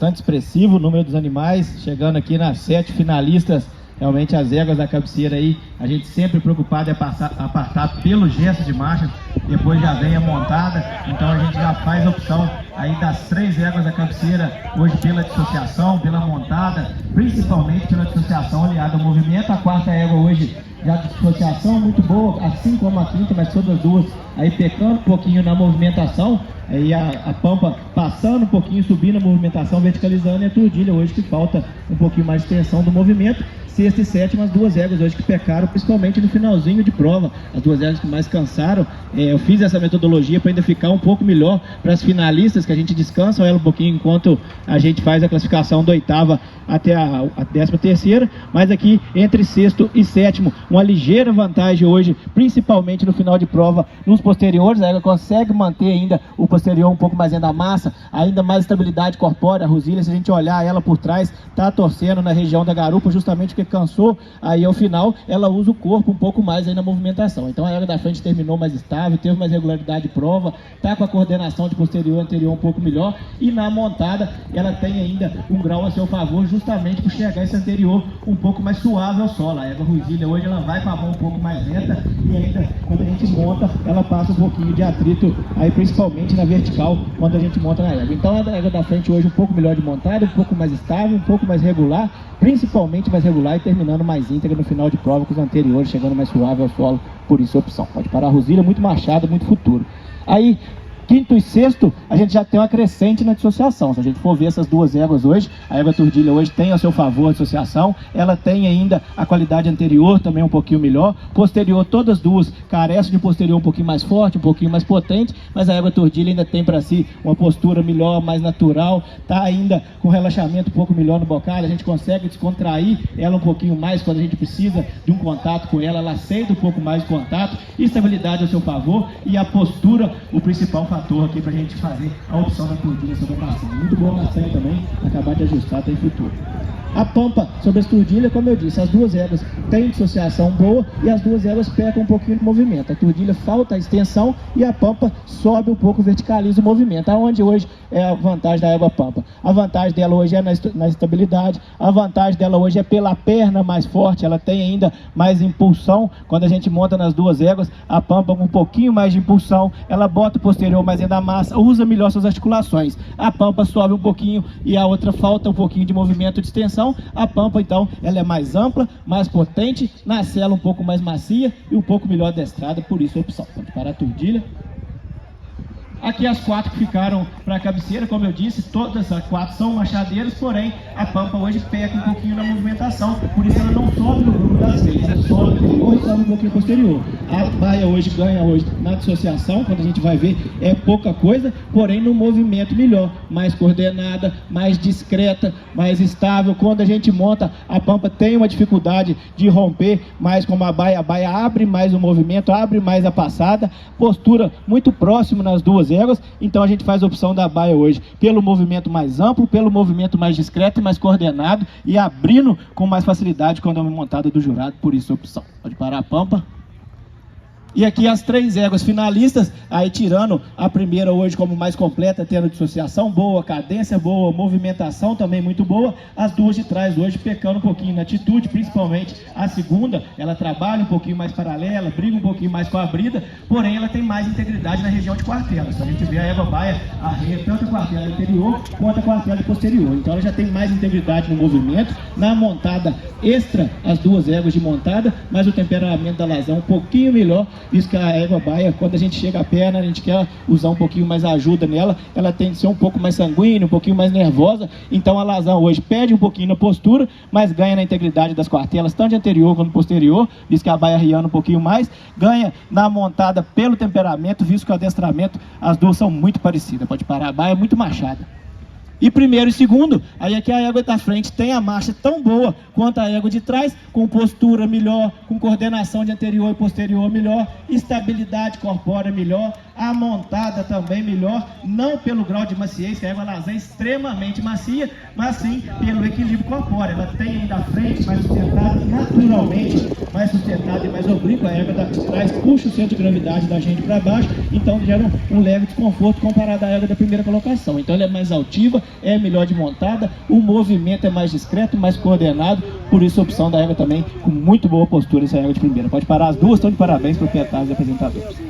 bastante expressivo o número dos animais, chegando aqui nas 7 finalistas. Realmente as éguas da cabeceira aí, a gente sempre preocupado em apartar pelo gesto de marcha, depois já vem a montada, então a gente já faz a opção aí das 3 éguas da cabeceira, hoje pela dissociação, pela montada, principalmente pela dissociação aliada ao movimento. A 4ª égua hoje já de dissociação muito boa, assim como a 5ª, mas todas as duas aí pecando um pouquinho na movimentação, aí a Pampa passando um pouquinho, subindo a movimentação, verticalizando, e a Tordilha hoje que falta um pouquinho mais de tensão do movimento. 6ª e 7ª, as 2 éguas hoje que pecaram, principalmente no finalzinho de prova, as 2 éguas que mais cansaram. Eu fiz essa metodologia para ainda ficar um pouco melhor para as finalistas, que a gente descansa ela um pouquinho enquanto a gente faz a classificação da 8ª até a 13ª, mas aqui entre 6º e 7º, uma ligeira vantagem hoje, principalmente no final de prova, nos posteriores. A égua consegue manter ainda o posterior um pouco mais dentro da massa, ainda mais estabilidade corpórea. A Rosilha, se a gente olhar ela por trás, está torcendo na região da garupa, justamente porque cansou, aí ao final ela usa o corpo um pouco mais aí na movimentação. Então a égua da frente terminou mais estável, teve mais regularidade de prova, está com a coordenação de posterior e anterior um pouco melhor, e na montada ela tem ainda um grau a seu favor, justamente por chegar esse anterior um pouco mais suave ao solo. A égua Rosilha hoje ela vai com a mão um pouco mais lenta, e ainda quando a gente monta, ela passa um pouquinho de atrito aí, principalmente na vertical, quando a gente monta na égua. Então a égua da frente hoje um pouco melhor de montada, um pouco mais estável, um pouco mais regular, principalmente mais regular, e terminando mais íntegra no final de prova que os anteriores, chegando mais suave ao solo. Por isso a opção. Pode parar a Rosilha, muito machado, muito futuro. Aí 5º e 6º, a gente já tem uma crescente na dissociação. Se a gente for ver essas 2 éguas hoje, a égua Tordilha hoje tem a seu favor a dissociação, ela tem ainda a qualidade anterior também um pouquinho melhor, posterior todas duas carecem de um posterior um pouquinho mais forte, um pouquinho mais potente, mas a égua Tordilha ainda tem para si uma postura melhor, mais natural, tá ainda com relaxamento um pouco melhor no bocal, a gente consegue descontrair ela um pouquinho mais quando a gente precisa de um contato com ela, ela aceita um pouco mais de contato, estabilidade a seu favor, e a postura, o principal fator aqui pra gente fazer a opção da Tordilha sobre a maçã. Muito boa maçã também, acabar de ajustar, tem futuro. A Pampa sobre a Tordilha, como eu disse, as 2 éguas têm dissociação boa e as 2 éguas pecam um pouquinho de movimento. A Tordilha falta a extensão e a Pampa sobe um pouco, verticaliza o movimento. Aonde hoje é a vantagem da égua Pampa? A vantagem dela hoje é na estabilidade, a vantagem dela hoje é pela perna mais forte, ela tem ainda mais impulsão. Quando a gente monta nas 2 éguas, a Pampa com um pouquinho mais de impulsão, ela bota o posterior mais dentro da massa, usa melhor suas articulações. A Pampa sobe um pouquinho e a outra falta um pouquinho de movimento de extensão. A Pampa, então, ela é mais ampla, mais potente, na sela um pouco mais macia e um pouco melhor adestrada, por isso a opção. Pode parar a Tordilha. Aqui as 4 que ficaram para a cabeceira, como eu disse, todas as 4 são machadeiras, porém a Pampa hoje peca um pouquinho na movimentação, por isso ela não sobe no grupo das 6, ela sobe um pouquinho posterior. A Baia hoje ganha na dissociação, quando a gente vai ver é pouca coisa, porém no movimento melhor, mais coordenada, mais discreta, mais estável. Quando a gente monta, a Pampa tem uma dificuldade de romper, mas como a Baia abre mais o movimento, abre mais a passada, postura muito próximo nas 2 éguas, então a gente faz a opção da Baia hoje pelo movimento mais amplo, pelo movimento mais discreto e mais coordenado, e abrindo com mais facilidade quando é uma montada do jurado, por isso a opção. Pode parar a Pampa. E aqui as 3 éguas finalistas, aí tirando a primeira hoje como mais completa, tendo dissociação boa, cadência boa, movimentação também muito boa. As 2 de trás hoje pecando um pouquinho na atitude, principalmente a segunda, ela trabalha um pouquinho mais paralela, briga um pouquinho mais com a brida, porém ela tem mais integridade na região de quartela. Se a gente vê a égua Baia, arreia tanto a quartela anterior quanto a quartela posterior, então ela já tem mais integridade no movimento, na montada extra, as 2 éguas de montada, mas o temperamento da Lazão um pouquinho melhor. Isso que a égua Baia, quando a gente chega a perna, a gente quer usar um pouquinho mais ajuda nela, ela tem que ser um pouco mais sanguínea, um pouquinho mais nervosa, então a Lazão hoje perde um pouquinho na postura, mas ganha na integridade das quartelas, tanto de anterior quanto posterior, visto que a Baia riando um pouquinho mais, ganha na montada pelo temperamento, visto que o adestramento, as 2 são muito parecidas. Pode parar, a Baia é muito machada. E primeiro e segundo, aí aqui a égua da frente tem a marcha tão boa quanto a égua de trás, com postura melhor, com coordenação de anterior e posterior melhor, estabilidade corpórea melhor, a montada também melhor, não pelo grau de maciez, que a égua Lazã é extremamente macia, mas sim pelo equilíbrio corpóreo. Ela tem ainda a frente mais sustentada, naturalmente mais sustentada e mais oblíqua. A égua de trás puxa o centro de gravidade da gente para baixo, então gera um leve desconforto comparado à égua da primeira colocação. Então ela é mais altiva, é melhor de montada, o movimento é mais discreto, mais coordenado, por isso a opção da égua também com muito boa postura, essa égua de primeira. Pode parar, as duas estão de parabéns, proprietários e apresentadores.